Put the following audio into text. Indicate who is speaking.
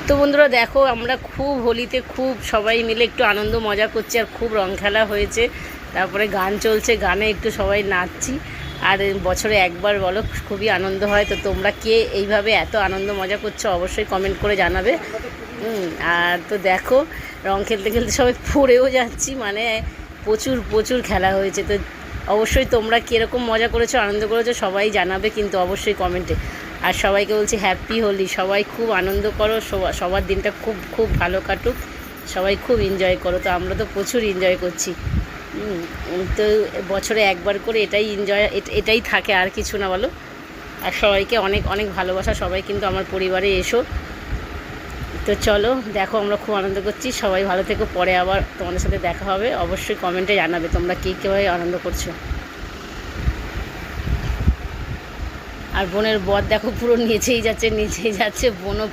Speaker 1: তো বন্ধুরা দেখো, আমরা খুব হোলিতে খুব সবাই মিলে একটু আনন্দ মজা করছি, আর খুব রং খেলা হয়েছে। তারপরে গান চলছে, গানে একটু সবাই নাচছি। আর বছরে একবার বলো, খুবই আনন্দ হয়। তো তোমরা কে এইভাবে এত আনন্দ মজা করছো অবশ্যই কমেন্ট করে জানাবে। আর তো দেখো, রং খেলতে খেলতে সবাই পড়েও যাচ্ছি, মানে প্রচুর প্রচুর খেলা হয়েছে। তো অবশ্যই তোমরা কীরকম মজা করেছো, আনন্দ করেছো সবাই জানাবে কিন্তু অবশ্যই কমেন্টে। আর সবাইকে বলছি হ্যাপি হোলি, সবাই খুব আনন্দ করো, সবার দিনটা খুব খুব ভালো কাটুক, সবাই খুব এনজয় করো। তো আমরা তো প্রচুর এনজয় করছি। তো বছরে একবার করে এটাই এনজয়, এটাই থাকে, আর কিছু না বলো। আর সবাইকে অনেক অনেক ভালোবাসা, সবাই কিন্তু আমার পরিবারে এসো। তো চলো দেখো, আমরা খুব আনন্দ করছি, সবাই ভালো থেকো, পরে আবার তোমাদের সাথে দেখা হবে। অবশ্যই কমেন্টে জানাবে তোমরা কীভাবে আনন্দ করছো। আর বোনের বর দেখো পুরো নিচেই যাচ্ছে বোনও